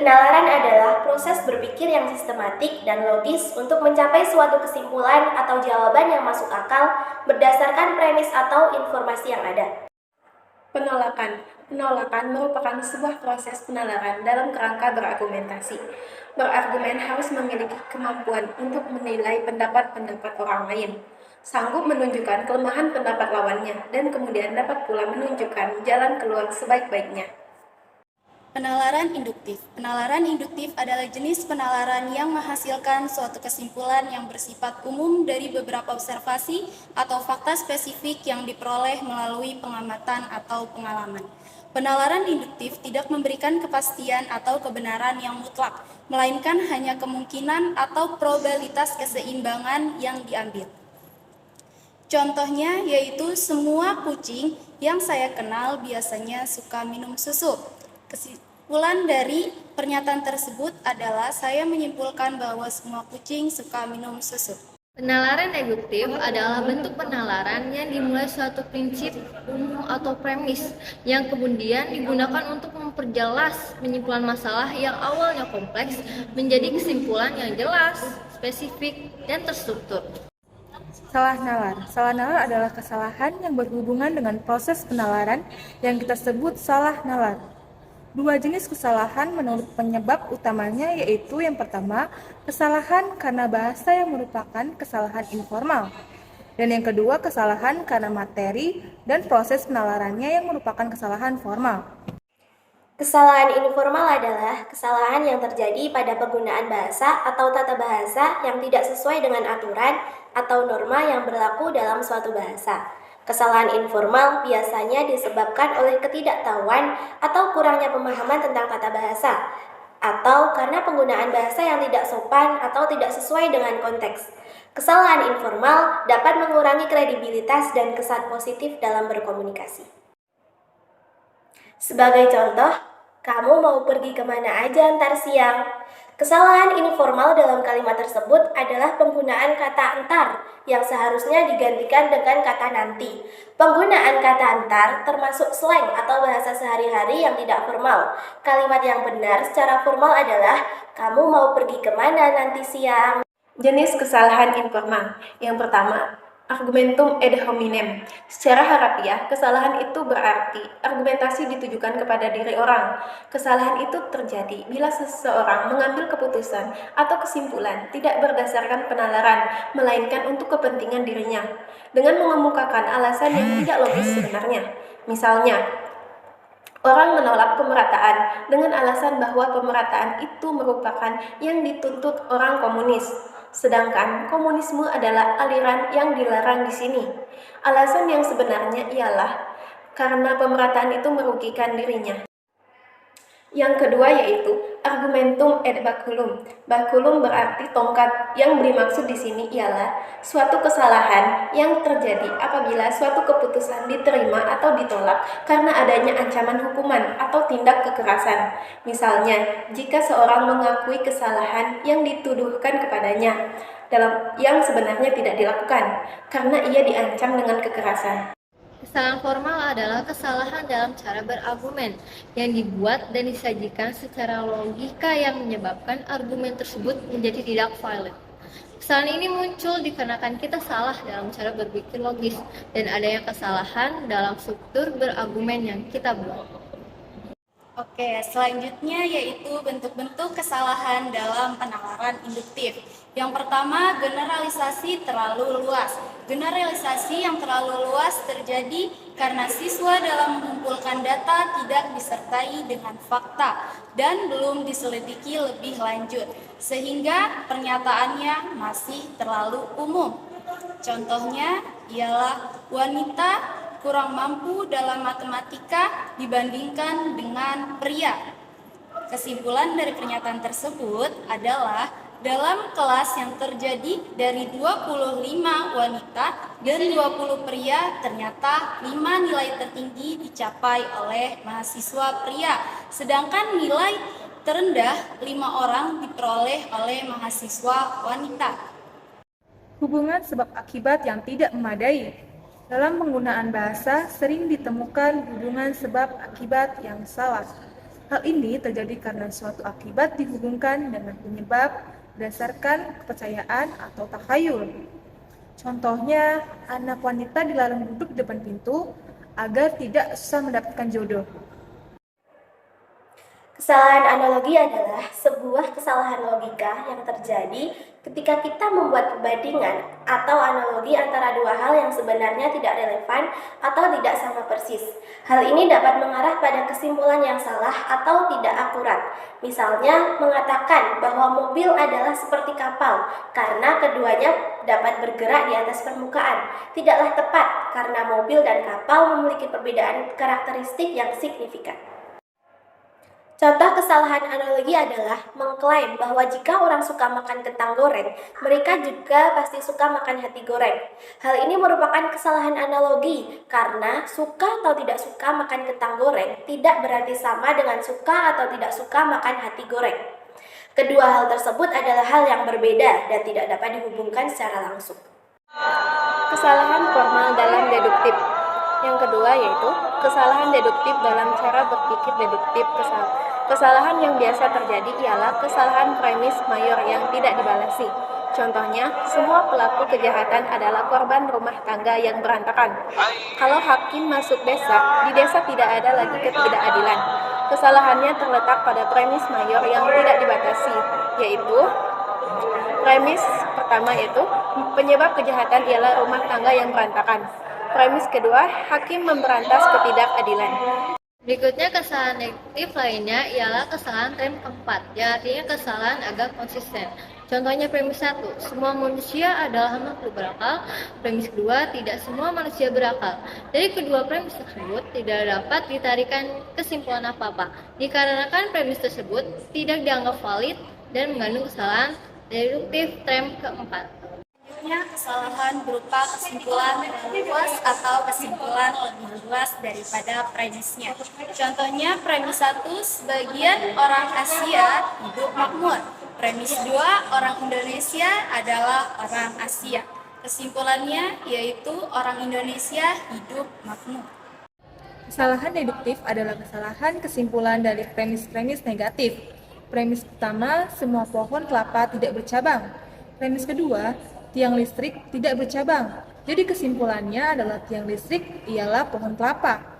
Penalaran adalah proses berpikir yang sistematik dan logis untuk mencapai suatu kesimpulan atau jawaban yang masuk akal berdasarkan premis atau informasi yang ada. Penolakan. Penolakan merupakan sebuah proses penalaran dalam kerangka berargumentasi. Berargumen harus memiliki kemampuan untuk menilai pendapat-pendapat orang lain, sanggup menunjukkan kelemahan pendapat lawannya, dan kemudian dapat pula menunjukkan jalan keluar sebaik-baiknya. Penalaran induktif. Penalaran induktif adalah jenis penalaran yang menghasilkan suatu kesimpulan yang bersifat umum dari beberapa observasi atau fakta spesifik yang diperoleh melalui pengamatan atau pengalaman. Penalaran induktif tidak memberikan kepastian atau kebenaran yang mutlak, melainkan hanya kemungkinan atau probabilitas keseimbangan yang diambil. Contohnya yaitu semua kucing yang saya kenal biasanya suka minum susu. Kesimpulan dari pernyataan tersebut adalah saya menyimpulkan bahwa semua kucing suka minum susu. Penalaran deduktif adalah bentuk penalaran yang dimulai suatu prinsip umum atau premis yang kemudian digunakan untuk memperjelas penyimpulan masalah yang awalnya kompleks menjadi kesimpulan yang jelas, spesifik, dan terstruktur. Salah nalar. Salah nalar adalah kesalahan yang berhubungan dengan proses penalaran yang kita sebut salah nalar. Dua jenis kesalahan menurut penyebab utamanya yaitu yang pertama, kesalahan karena bahasa yang merupakan kesalahan informal. Dan yang kedua, kesalahan karena materi dan proses penalarannya yang merupakan kesalahan formal. Kesalahan informal adalah kesalahan yang terjadi pada penggunaan bahasa atau tata bahasa yang tidak sesuai dengan aturan atau norma yang berlaku dalam suatu bahasa. Kesalahan informal biasanya disebabkan oleh ketidaktahuan atau kurangnya pemahaman tentang tata bahasa, atau karena penggunaan bahasa yang tidak sopan atau tidak sesuai dengan konteks. Kesalahan informal dapat mengurangi kredibilitas dan kesan positif dalam berkomunikasi. Sebagai contoh, kamu mau pergi kemana aja ntar siang? Kesalahan informal dalam kalimat tersebut adalah penggunaan kata entar yang seharusnya digantikan dengan kata nanti. Penggunaan kata entar termasuk slang atau bahasa sehari-hari yang tidak formal. Kalimat yang benar secara formal adalah kamu mau pergi kemana nanti siang? Jenis kesalahan informal. Yang pertama, argumentum ad hominem. Secara harafiah, kesalahan itu berarti argumentasi ditujukan kepada diri orang. Kesalahan itu terjadi bila seseorang mengambil keputusan atau kesimpulan tidak berdasarkan penalaran, melainkan untuk kepentingan dirinya, dengan mengemukakan alasan yang tidak logis sebenarnya. Misalnya, orang menolak pemerataan dengan alasan bahwa pemerataan itu merupakan yang dituntut orang komunis. Sedangkan komunisme adalah aliran yang dilarang di sini. Alasan yang sebenarnya ialah karena pemerataan itu merugikan dirinya. Yang kedua yaitu argumentum ad baculum. Baculum berarti tongkat. Yang dimaksud di sini ialah suatu kesalahan yang terjadi apabila suatu keputusan diterima atau ditolak karena adanya ancaman hukuman atau tindak kekerasan. Misalnya, jika seorang mengakui kesalahan yang dituduhkan kepadanya dalam yang sebenarnya tidak dilakukan karena ia diancam dengan kekerasan. Kesalahan formal adalah kesalahan dalam cara berargumen yang dibuat dan disajikan secara logika yang menyebabkan argumen tersebut menjadi tidak valid. Kesalahan ini muncul dikarenakan kita salah dalam cara berpikir logis dan adanya kesalahan dalam struktur berargumen yang kita buat. Oke, selanjutnya yaitu bentuk-bentuk kesalahan dalam penalaran induktif. Yang pertama, generalisasi terlalu luas. Generalisasi yang terlalu luas terjadi karena siswa dalam mengumpulkan data tidak disertai dengan fakta dan belum diselidiki lebih lanjut, sehingga pernyataannya masih terlalu umum. Contohnya ialah wanita kurang mampu dalam matematika dibandingkan dengan pria. Kesimpulan dari pernyataan tersebut adalah dalam kelas yang terjadi dari 25 wanita dan 20 pria, ternyata 5 nilai tertinggi dicapai oleh mahasiswa pria, sedangkan nilai terendah 5 orang diperoleh oleh mahasiswa wanita. Hubungan sebab akibat yang tidak memadai. Dalam penggunaan bahasa sering ditemukan hubungan sebab akibat yang salah. Hal ini terjadi karena suatu akibat dihubungkan dengan penyebab berdasarkan kepercayaan atau takhayul. Contohnya, anak wanita dilarang duduk di depan pintu agar tidak susah mendapatkan jodoh. Kesalahan analogi adalah sebuah kesalahan logika yang terjadi ketika kita membuat perbandingan atau analogi antara dua hal yang sebenarnya tidak relevan atau tidak sama persis. Hal ini dapat mengarah pada kesimpulan yang salah atau tidak akurat. Misalnya, mengatakan bahwa mobil adalah seperti kapal karena keduanya dapat bergerak di atas permukaan. Tidaklah tepat karena mobil dan kapal memiliki perbedaan karakteristik yang signifikan. Contoh kesalahan analogi adalah mengklaim bahwa jika orang suka makan kentang goreng, mereka juga pasti suka makan hati goreng. Hal ini merupakan kesalahan analogi karena suka atau tidak suka makan kentang goreng tidak berarti sama dengan suka atau tidak suka makan hati goreng. Kedua hal tersebut adalah hal yang berbeda dan tidak dapat dihubungkan secara langsung. Kesalahan formal dalam deduktif. Yang kedua yaitu kesalahan deduktif dalam cara berpikir deduktif. Kesalahan yang biasa terjadi ialah kesalahan premis mayor yang tidak dibalasi. Contohnya, semua pelaku kejahatan adalah korban rumah tangga yang berantakan. Kalau hakim masuk desa, di desa tidak ada lagi ketidakadilan. Kesalahannya terletak pada premis mayor yang tidak dibatasi, yaitu premis pertama yaitu penyebab kejahatan ialah rumah tangga yang berantakan. Premis kedua, hakim memberantas ketidakadilan. Berikutnya kesalahan negatif lainnya ialah kesalahan rem keempat, yang artinya kesalahan agak konsisten. Contohnya premis 1, semua manusia adalah makhluk berakal. Premis kedua, tidak semua manusia berakal. Dari kedua premis tersebut tidak dapat ditarikan kesimpulan apa-apa, dikarenakan premis tersebut tidak dianggap valid dan mengandung kesalahan deduktif rem keempat. Selanjutnya, kesalahan berupa kesimpulan luas atau kesimpulan lebih luas daripada premisnya. Contohnya, premis 1, sebagian orang Asia hidup makmur. Premis 2, orang Indonesia adalah orang Asia. Kesimpulannya yaitu orang Indonesia hidup makmur. Kesalahan deduktif adalah kesalahan kesimpulan dari premis-premis negatif. Premis pertama, semua pohon kelapa tidak bercabang. Premis kedua, tiang listrik tidak bercabang. Jadi kesimpulannya adalah tiang listrik ialah pohon kelapa.